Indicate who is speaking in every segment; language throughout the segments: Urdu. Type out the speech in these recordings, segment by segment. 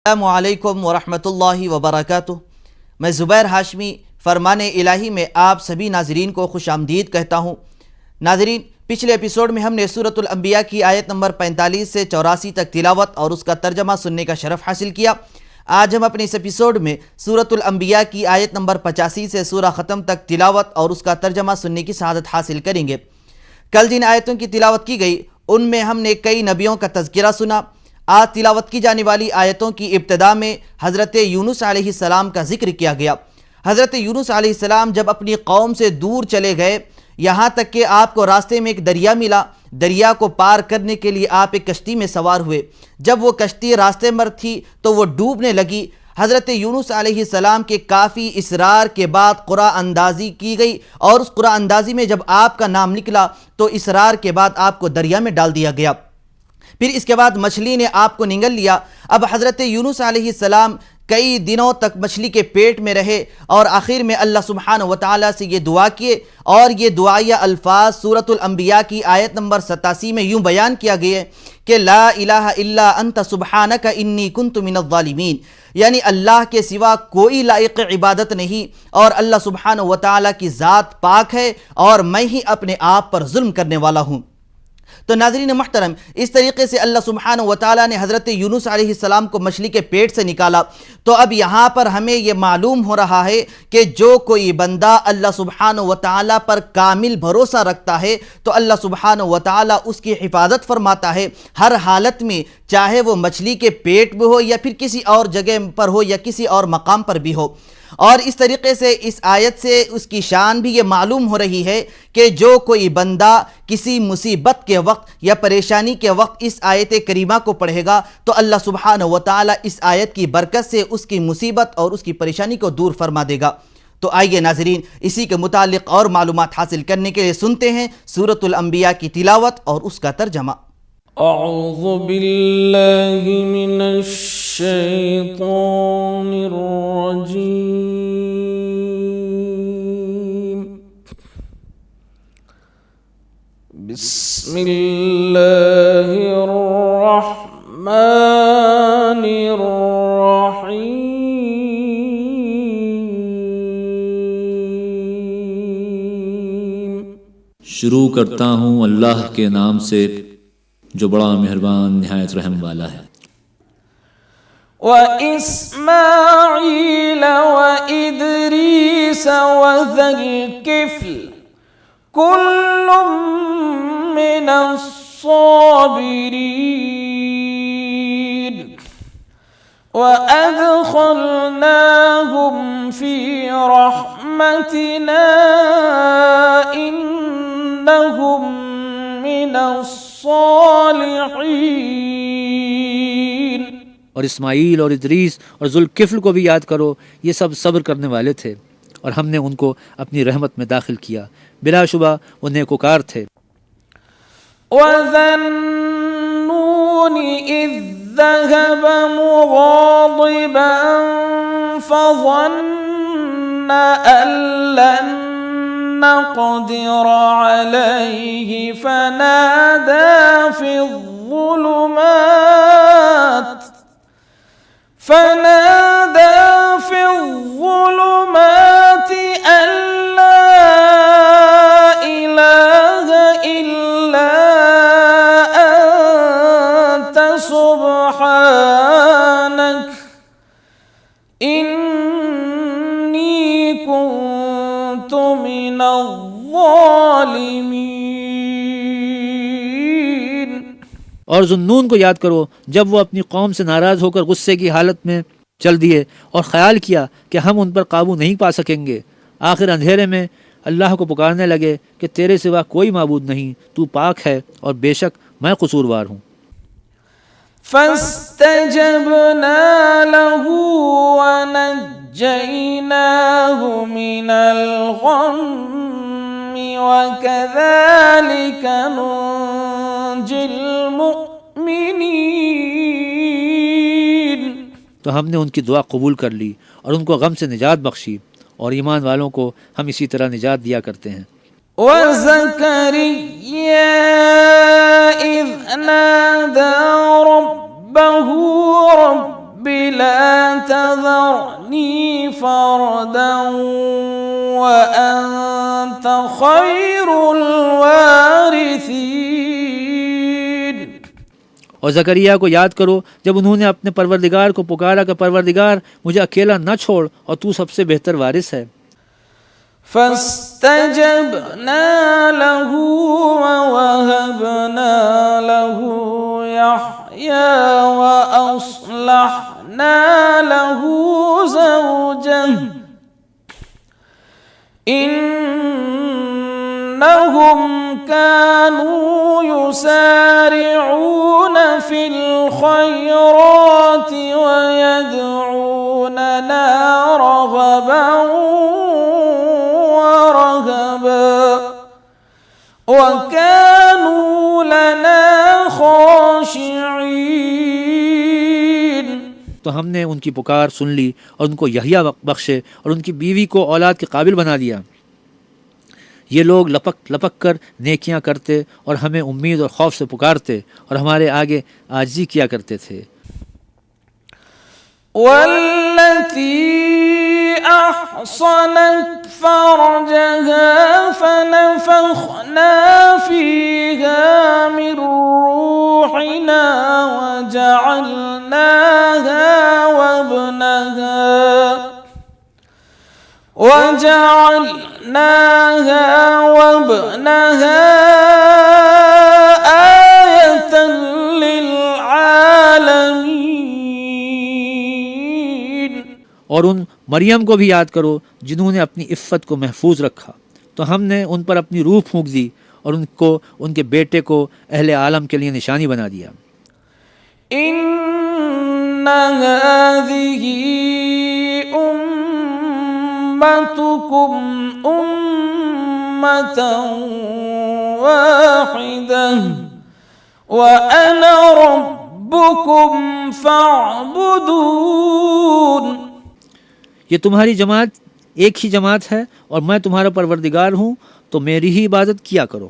Speaker 1: السلام علیکم ورحمۃ اللہ وبرکاتہ۔ میں زبیر ہاشمی فرمان الہی میں آپ سبھی ناظرین کو خوش آمدید کہتا ہوں۔ ناظرین، پچھلے ایپیسوڈ میں ہم نے سورۃ الانبیاء کی آیت نمبر 45 سے 84 تک تلاوت اور اس کا ترجمہ سننے کا شرف حاصل کیا۔ آج ہم اپنے اس ایپیسوڈ میں سورۃ الانبیاء کی آیت نمبر 85 سے سورہ ختم تک تلاوت اور اس کا ترجمہ سننے کی سعادت حاصل کریں گے۔ کل جن آیتوں کی تلاوت کی گئی ان میں ہم نے کئی نبیوں کا تذکرہ سنا۔ آج تلاوت کی جانے والی آیتوں کی ابتدا میں حضرت یونس علیہ السلام کا ذکر کیا گیا۔ حضرت یونس علیہ السلام جب اپنی قوم سے دور چلے گئے، یہاں تک کہ آپ کو راستے میں ایک دریا ملا، دریا کو پار کرنے کے لیے آپ ایک کشتی میں سوار ہوئے۔ جب وہ کشتی راستے میں تھی تو وہ ڈوبنے لگی۔ حضرت یونس علیہ السلام کے کافی اصرار کے بعد قرآن اندازی کی گئی، اور اس قرآن اندازی میں جب آپ کا نام نکلا تو اصرار کے بعد آپ کو دریا میں ڈال دیا گیا۔ پھر اس کے بعد مچھلی نے آپ کو نگل لیا۔ اب حضرت یونس علیہ السلام کئی دنوں تک مچھلی کے پیٹ میں رہے، اور آخر میں اللہ سبحانہ وتعالیٰ سے یہ دعا کیے، اور یہ دعائیہ الفاظ سورۃ الانبیاء کی آیت نمبر 87 میں یوں بیان کیا گیا کہ لا الہ الا انت سبحانک انی کنت من الظالمین، یعنی اللہ کے سوا کوئی لائق عبادت نہیں، اور اللہ سبحانہ وتعالیٰ کی ذات پاک ہے، اور میں ہی اپنے آپ پر ظلم کرنے والا ہوں۔ تو ناظرین محترم، اس طریقے سے اللہ سبحانہ وتعالیٰ نے حضرت یونس علیہ السلام کو مچھلی کے پیٹ سے نکالا۔ تو اب یہاں پر ہمیں یہ معلوم ہو رہا ہے کہ جو کوئی بندہ اللہ سبحانہ وتعالیٰ پر کامل بھروسہ رکھتا ہے تو اللہ سبحانہ وتعالیٰ اس کی حفاظت فرماتا ہے ہر حالت میں، چاہے وہ مچھلی کے پیٹ میں ہو یا پھر کسی اور جگہ پر ہو یا کسی اور مقام پر بھی ہو۔ اور اس طریقے سے اس آیت سے اس کی شان بھی یہ معلوم ہو رہی ہے کہ جو کوئی بندہ کسی مصیبت کے وقت یا پریشانی کے وقت اس آیت کریمہ کو پڑھے گا تو اللہ سبحانہ وتعالی اس آیت کی برکت سے اس کی مصیبت اور اس کی پریشانی کو دور فرما دے گا۔ تو آئیے ناظرین، اسی کے متعلق اور معلومات حاصل کرنے کے لیے سنتے ہیں سورۃ الانبیاء کی تلاوت اور اس کا ترجمہ۔
Speaker 2: اعوذ باللہ من الشیطان الرجیم، بسم اللہ الرحمن الرحیم۔
Speaker 3: شروع کرتا ہوں اللہ کے نام سے جو بڑا مہربان نہایت رحم والا ہے۔
Speaker 2: وَإِسْمَاعِيلَ وَإِدْرِيسَ وَذَا الْكِفْلِ كُلٌّ مِّنَ الصَّابِرِينَ وَأَدْخَلْنَاهُمْ فِي رَحْمَتِنَا إِنَّهُمْ مِنَ الصالحین۔
Speaker 4: اور اسماعیل اور ادریس اور ذوالکفل کو بھی یاد کرو، یہ سب صبر کرنے والے تھے اور ہم نے ان کو اپنی رحمت میں داخل کیا، بلا شبہ وہ نیکوکار تھے۔
Speaker 2: وَذَا النُّونِ إِذ ذَّهَبَ مُغَاضِبًا فَظَنَّ أَن لَّن نَّقْدِرَ عَلَيْهِ فَنَادَى فِي الظُّلُمَاتِ أَن لَّا إِلَٰهَ إِلَّا أَنتَ سُبْحَانَكَ إِنِّي كُنتُ مِنَ الظَّالِمِينَ۔
Speaker 4: اور ذوالنون کو یاد کرو جب وہ اپنی قوم سے ناراض ہو کر غصے کی حالت میں چل دیے اور خیال کیا کہ ہم ان پر قابو نہیں پا سکیں گے، آخر اندھیرے میں اللہ کو پکارنے لگے کہ تیرے سوا کوئی معبود نہیں، تو پاک ہے اور بے شک میں قصوروار ہوں۔
Speaker 2: فَاسْتَجَبْنَا لَهُ وَنَجَّيْنَاهُ مِنَ الْغَمِّ وَكَذَلِكَ نُنْجِي الْمُؤْمِنِينَ۔
Speaker 4: تو ہم نے ان کی دعا قبول کر لی اور ان کو غم سے نجات بخشی، اور ایمان والوں کو ہم اسی طرح نجات دیا کرتے ہیں۔
Speaker 2: وَزَكَرِيَّا إِذْ نَادَى رَبَّهُ رَبِّ لا تذرني فردا وأنت خير الوارثين.
Speaker 4: اور زکریا کو یاد کرو جب انہوں نے اپنے پروردگار کو پکارا کہ پروردگار مجھے اکیلا نہ چھوڑ اور تو سب سے بہتر وارث ہے.
Speaker 2: فاستجبنا له ووهبنا له يحيى وأصلحنا له زوجه إنهم كانوا يسارعون في الخيرات ويدعوننا رغبا ورهبا وكانوا لنا خاشعين.
Speaker 4: تو ہم نے ان کی پکار سن لی اور ان کو یحییٰ بخشے اور ان کی بیوی کو اولاد کے قابل بنا دیا. یہ لوگ لپک لپک کر نیکیاں کرتے اور ہمیں امید اور خوف سے پکارتے اور ہمارے آگے عاجزی کیا کرتے تھے.
Speaker 2: والتي أحصنت فرجها فنفخنا فيها من روحنا وجعلناها وابنها آية للعالمين.
Speaker 4: اور ان مریم کو بھی یاد کرو جنہوں نے اپنی عفت کو محفوظ رکھا تو ہم نے ان پر اپنی روح پھونک دی اور ان کو ان کے بیٹے کو اہل عالم کے لیے نشانی بنا دیا.
Speaker 2: إن هذه أمتكم أمة واحدة وأنا ربكم فاعبدون.
Speaker 4: یہ تمہاری جماعت ایک ہی جماعت ہے اور میں تمہارا پروردگار ہوں تو میری ہی عبادت کیا کرو.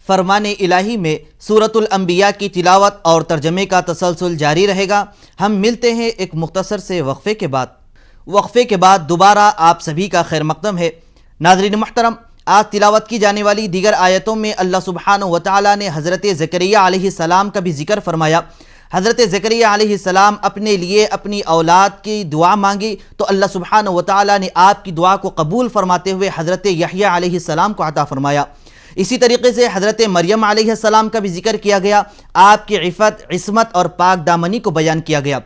Speaker 1: فرمان الہی میں سورۃ الانبیاء کی تلاوت اور ترجمے کا تسلسل جاری رہے گا. ہم ملتے ہیں ایک مختصر سے وقفے کے بعد دوبارہ آپ سبھی کا خیر مقدم ہے. ناظرین محترم، آج تلاوت کی جانے والی دیگر آیتوں میں اللہ سبحانہ و تعالیٰ نے حضرت زکریا علیہ السلام کا بھی ذکر فرمایا. حضرت زکریا علیہ السلام اپنے لیے اپنی اولاد کی دعا مانگی تو اللہ سبحانہ و تعالیٰ نے آپ کی دعا کو قبول فرماتے ہوئے حضرت یحییٰ علیہ السلام کو عطا فرمایا. اسی طریقے سے حضرت مریم علیہ السلام کا بھی ذکر کیا گیا، آپ کی عفت، عصمت اور پاک دامنی کو بیان کیا گیا.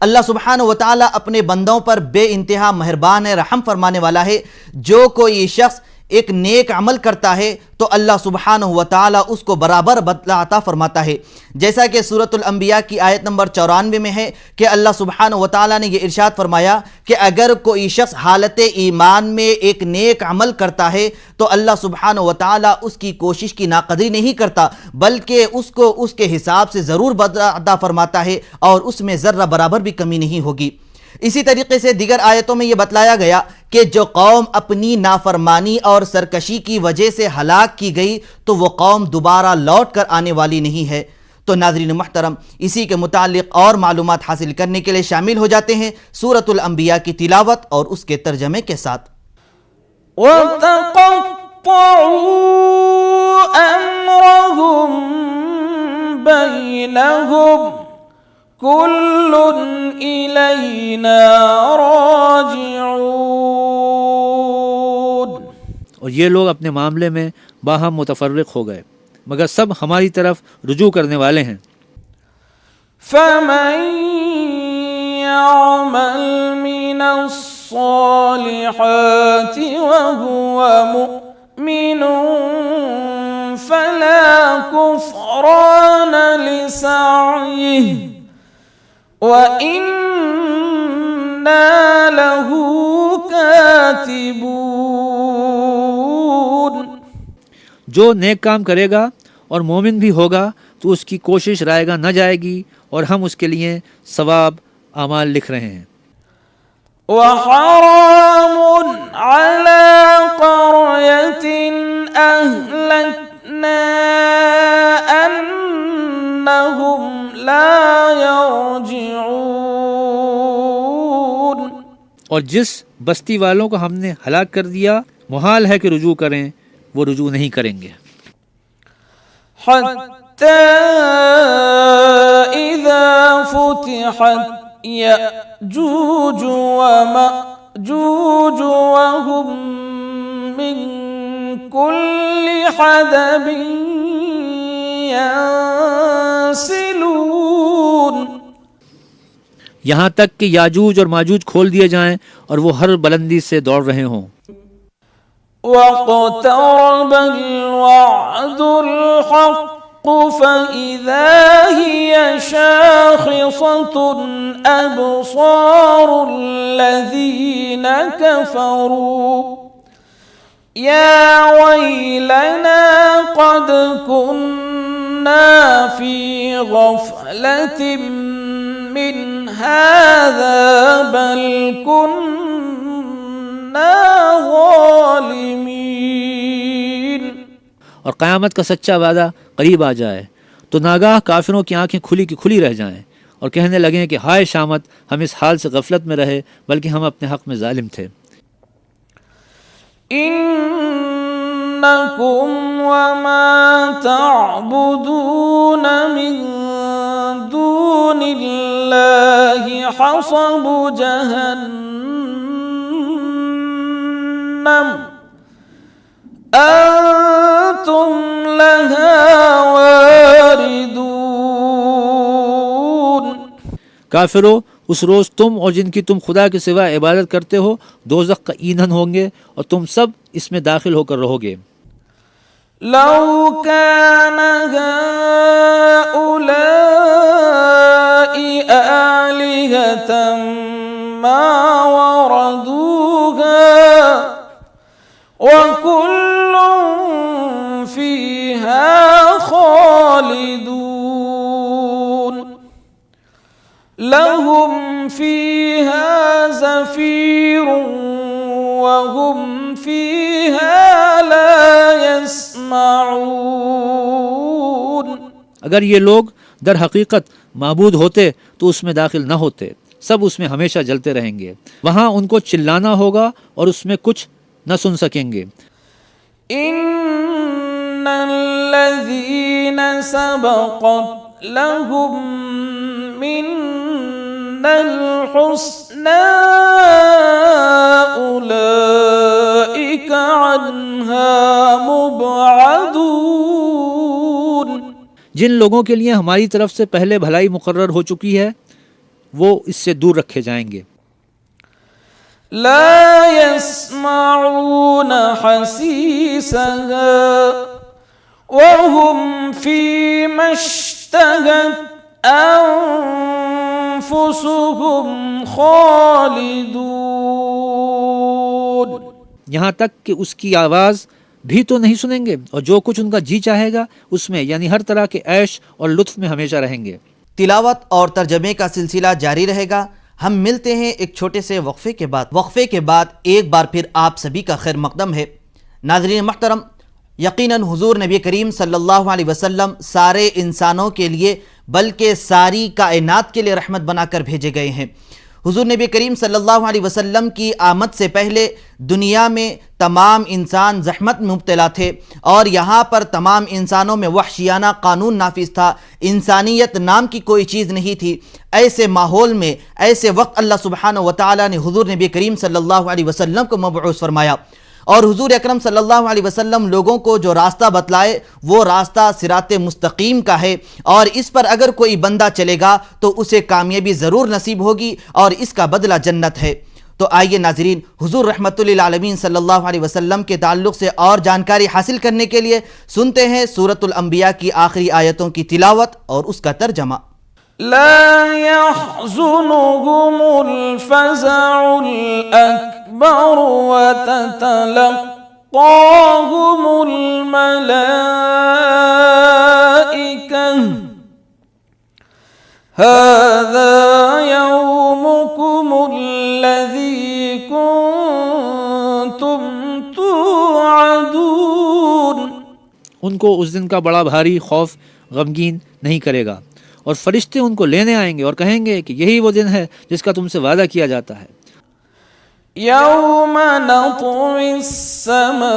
Speaker 1: اللہ سبحانہ و تعالیٰ اپنے بندوں پر بے انتہا مہربان ہے، رحم فرمانے والا ہے. جو کوئی شخص ایک نیک عمل کرتا ہے تو اللہ سبحانہ و تعالیٰ اس کو برابر بدلہ عطا فرماتا ہے. جیسا کہ سورۃ الانبیاء کی آیت نمبر 94 میں ہے کہ اللہ سبحانہ و تعالیٰ نے یہ ارشاد فرمایا کہ اگر کوئی شخص حالت ایمان میں ایک نیک عمل کرتا ہے تو اللہ سبحانہ و تعالیٰ اس کی کوشش کی ناقدری نہیں کرتا، بلکہ اس کو اس کے حساب سے ضرور بدلہ عطا فرماتا ہے اور اس میں ذرہ برابر بھی کمی نہیں ہوگی. اسی طریقے سے دیگر آیتوں میں یہ بتلایا گیا کہ جو قوم اپنی نافرمانی اور سرکشی کی وجہ سے ہلاک کی گئی تو وہ قوم دوبارہ لوٹ کر آنے والی نہیں ہے. تو ناظرین محترم، اسی کے متعلق اور معلومات حاصل کرنے کے لیے شامل ہو جاتے ہیں سورۃ الانبیاء کی تلاوت اور اس کے ترجمے کے ساتھ.
Speaker 2: وَتَقَطَّعُوا أَمْرَهُمْ بَيْنَهُمْ كُلٌّ إِلَيْنَا رَاجِعُونَ.
Speaker 4: اور یہ لوگ اپنے معاملے میں باہم متفرق ہو گئے مگر سب ہماری طرف رجوع کرنے والے ہیں.
Speaker 2: فَمَن يَعْمَلْ مِنَ الصَّالِحَاتِ وَهُوَ مُؤْمِنٌ فَلَا كُفْرَانَ لِسَعْيِهِ وَإِنَّا لَهُ كَاتِبُونَ.
Speaker 4: جو نیک کام کرے گا اور مومن بھی ہوگا تو اس کی کوشش رائے گا نہ جائے گی اور ہم اس کے لیے ثواب اعمال لکھ رہے ہیں.
Speaker 2: وَحَرَامٌ عَلَى قَرْيَةٍ أَهْلَكْنَا أَنَّهُمْ لَا يَرْجِعُونَ.
Speaker 4: اور جس بستی والوں کو ہم نے ہلاک کر دیا محال ہے کہ رجوع کریں، وہ رجوع نہیں کریں گے۔
Speaker 2: حتى إذا فتحت يأجوج ومأجوج وهم من كل حدب ينسلون،
Speaker 4: یہاں تک کہ یاجوج اور ماجوج کھول دیے جائیں اور وہ ہر بلندی سے دوڑ رہے ہوں۔
Speaker 2: واقترب الوعد الحق فإذا هي شاخصة أبصار الذين كفروا يا ويلنا قد كنا في غفلة من هذا بل كنا ظالمين۔
Speaker 4: اور قیامت کا سچا وعدہ قریب آ جائے تو ناگاہ کافروں کی آنکھیں کھلی کی کھلی رہ جائیں اور کہنے لگیں کہ ہائے شامت، ہم اس حال سے غفلت میں رہے بلکہ ہم اپنے حق میں ظالم تھے۔
Speaker 2: إنكم وما تعبدون من دون الله حصب جهنم أنتم لها واردون۔
Speaker 4: کافرو، اس روز تم اور جن کی تم خدا کے سوا عبادت کرتے ہو دوزخ کا ایندھن ہوں گے اور تم سب اس میں داخل ہو کر رہو گے۔
Speaker 2: لو كان هؤلاء آلهة ما وردوها وكل فيها خالدون لهم فيها زفير وهم فيها لا يسمعون۔
Speaker 4: اگر یہ لوگ در حقیقت معبود ہوتے تو اس میں داخل نہ ہوتے، سب اس میں ہمیشہ جلتے رہیں گے، وہاں ان کو چلانا ہوگا اور اس میں کچھ نہ سن سکیں گے۔
Speaker 2: ان الذين سبقت لهم منا الحسنى اولئك عنها مبعدون۔
Speaker 4: جن لوگوں کے لیے ہماری طرف سے پہلے بھلائی مقرر ہو چکی ہے وہ اس سے دور رکھے جائیں گے۔
Speaker 2: لا يسمعون حسيسها وهم فيما اشتهت أنفسهم خالدون۔
Speaker 4: یہاں تک کہ اس کی آواز بھی تو نہیں سنیں گے اور جو کچھ ان کا جی چاہے گا اس میں یعنی ہر طرح کے عیش اور لطف میں ہمیشہ رہیں گے۔
Speaker 1: تلاوت اور ترجمے کا سلسلہ جاری رہے گا۔ ہم ملتے ہیں ایک چھوٹے سے وقفے کے بعد ایک بار پھر آپ سبھی کا خیر مقدم ہے۔ ناظرین محترم، یقیناً حضور نبی کریم صلی اللہ علیہ وسلم سارے انسانوں کے لیے بلکہ ساری کائنات کے لیے رحمت بنا کر بھیجے گئے ہیں۔ حضور نبی کریم صلی اللہ علیہ وسلم کی آمد سے پہلے دنیا میں تمام انسان زحمت میں مبتلا تھے اور یہاں پر تمام انسانوں میں وحشیانہ قانون نافذ تھا، انسانیت نام کی کوئی چیز نہیں تھی۔ ایسے ماحول میں ایسے وقت اللہ سبحانہ و تعالیٰ نے حضور نبی کریم صلی اللہ علیہ وسلم کو مبعوث فرمایا اور حضور اکرم صلی اللہ علیہ وسلم لوگوں کو جو راستہ بتلائے وہ راستہ صراط مستقیم کا ہے اور اس پر اگر کوئی بندہ چلے گا تو اسے کامیابی ضرور نصیب ہوگی اور اس کا بدلہ جنت ہے۔ تو آئیے ناظرین، حضور رحمت للعالمین صلی اللہ علیہ وسلم کے تعلق سے اور جانکاری حاصل کرنے کے لیے سنتے ہیں سورۃ الانبیاء کی آخری آیتوں کی تلاوت اور اس کا ترجمہ۔
Speaker 2: لا يحزنهم الفزع الأكبر وتتلقاهم الملائكة هذا يومكم الذي كنتم توعدون۔
Speaker 4: ان کو اس دن کا بڑا بھاری خوف غمگین نہیں کرے گا اور فرشتے ان کو لینے آئیں گے اور کہیں گے کہ یہی وہ دن ہے جس کا تم سے وعدہ کیا جاتا ہے۔
Speaker 2: يوم نطوي السماء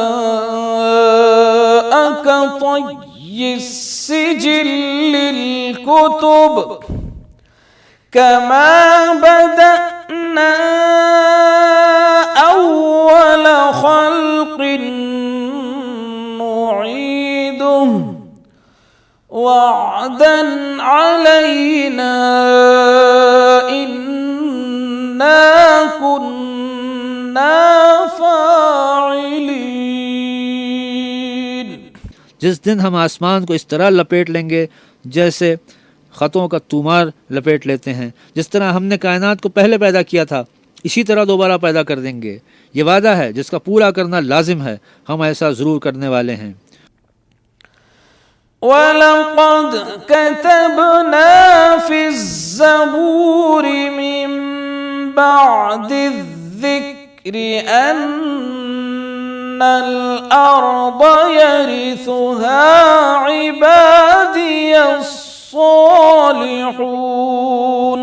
Speaker 2: كطي السجل للكتب كما بدأنا أول خلق نعيده وعدا علينا إنا كنا فاعلين.
Speaker 4: جس دن ہم آسمان کو اس طرح لپیٹ لیں گے جیسے خطوں کا طومار لپیٹ لیتے ہیں. جس طرح ہم نے کائنات کو پہلے پیدا کیا تھا اسی طرح دوبارہ پیدا کر دیں گے. یہ وعدہ ہے جس کا پورا کرنا لازم ہے. ہم ایسا ضرور کرنے والے ہیں.
Speaker 2: وَلَقَدْ كَتَبْنَا فِي الزَّبُورِ مِن بَعْدِ الذِّكْرِ أَنَّ الْأَرْضَ يَرِثُهَا عِبَادِيَ الصَّالِحُونَ.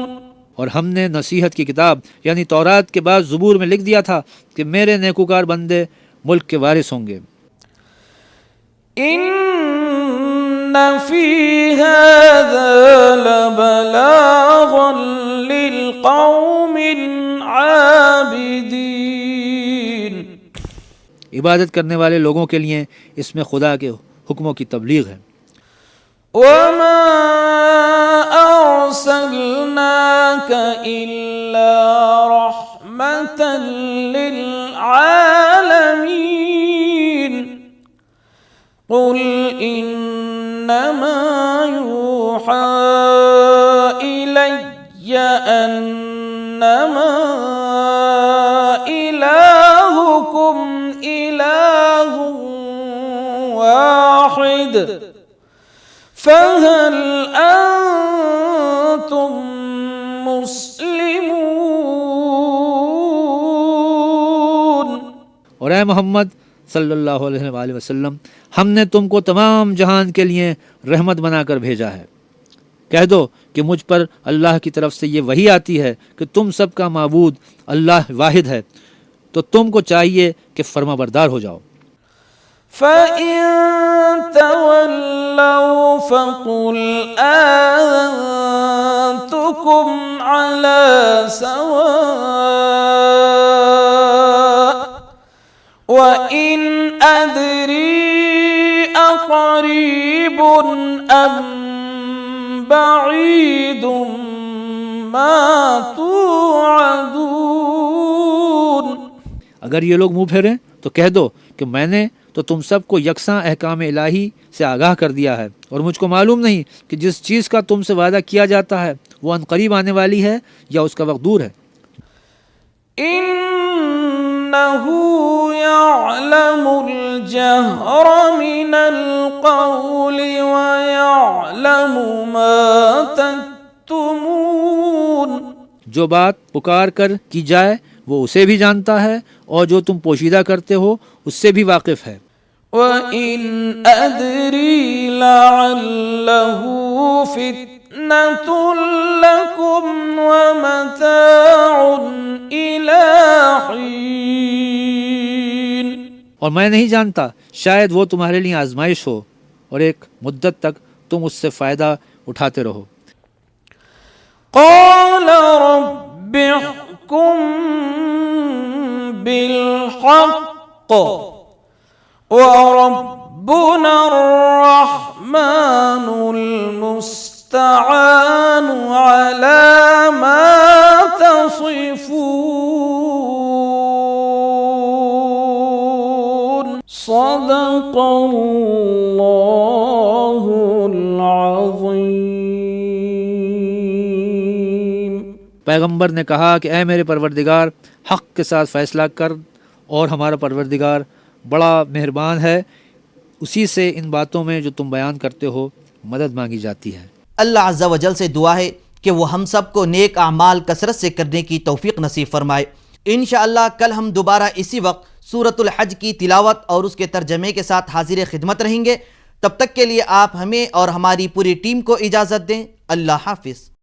Speaker 4: اور ہم نے نصیحت کی کتاب یعنی تورات کے بعد زبور میں لکھ دیا تھا کہ میرے نیکوکار بندے ملک کے وارث ہوں گے.
Speaker 2: إِنَّ فِي هَذَا لَبَلَاغًا لِلْقَوْمِ الْعَابِدِينَ.
Speaker 4: عبادت کرنے والے لوگوں کے لیے اس میں خدا کے حکموں کی تبلیغ ہے.
Speaker 2: وَمَا أَرْسَلْنَاكَ إِلَّا رَحْمَةً لِلْعَالَمِينَ. قُلْ إِنَّمَا يُوحَى إِلَيَّ أَنَّمَا إِلَٰهُكُمْ إِلَٰهٌ وَاحِدٌ فَهَلْ أَنْتُمْ مُسْلِمُونَ.
Speaker 4: اور اے محمد صلی اللہ علیہ وآلہ وسلم ہم نے تم کو تمام جہان کے لیے رحمت بنا کر بھیجا ہے. کہہ دو کہ مجھ پر اللہ کی طرف سے یہ وحی آتی ہے کہ تم سب کا معبود اللہ واحد ہے تو تم کو چاہیے کہ فرما بردار ہو جاؤ.
Speaker 2: فَإِن تَوَلَّوْا فَقُلْ آذَنتُكُمْ عَلَى سَوَاءٍ وَإِنْ أَدْرِي أَقَرِيبٌ أَمْ بَعِيدٌ مَا تُوعَدُونَ.
Speaker 4: اگر یہ لوگ منہ پھیریں تو کہہ دو کہ میں نے تو تم سب کو یکساں احکام الہی سے آگاہ کر دیا ہے اور مجھ کو معلوم نہیں کہ جس چیز کا تم سے وعدہ کیا جاتا ہے وہ ان قریب آنے والی ہے یا اس کا وقت دور ہے.
Speaker 2: إِنَّهُ يَعْلَمُ الْجَهْرَ مِنَ الْقَوْلِ وَيَعْلَمُ مَا تَكْتُمُونَ.
Speaker 4: جو بات پکار کر کی جائے وہ اسے بھی جانتا ہے اور جو تم پوشیدہ کرتے ہو اس سے بھی واقف ہے.
Speaker 2: وَإِنْ أَدْرِي لَعَلَّهُ فِتْنَةٌ لَكُمْ وَمَتَاعٌ إِلَى حِينٍ.
Speaker 4: اور میں نہیں جانتا شاید وہ تمہارے لیے آزمائش ہو اور ایک مدت تک تم اس سے فائدہ اٹھاتے رہو.
Speaker 2: قَالَ رَبِّ احْكُم بِالْحَقِّ وَرَبُّنَا الرَّحْمَنُ الْمُسْتَعَانُ عَلَى مَا تَصِفُونَ. صدق اللہ العظیم.
Speaker 4: پیغمبر نے کہا کہ اے میرے پروردگار حق کے ساتھ فیصلہ کر اور ہمارا پروردگار بڑا مہربان ہے. اسی سے ان باتوں میں جو تم بیان کرتے ہو مدد مانگی جاتی ہے.
Speaker 1: اللہ عز و جل سے دعا ہے کہ وہ ہم سب کو نیک اعمال کثرت سے کرنے کی توفیق نصیب فرمائے. انشاءاللہ کل ہم دوبارہ اسی وقت سورۃ الحج کی تلاوت اور اس کے ترجمے کے ساتھ حاضر خدمت رہیں گے. تب تک کے لیے آپ ہمیں اور ہماری پوری ٹیم کو اجازت دیں. اللہ حافظ.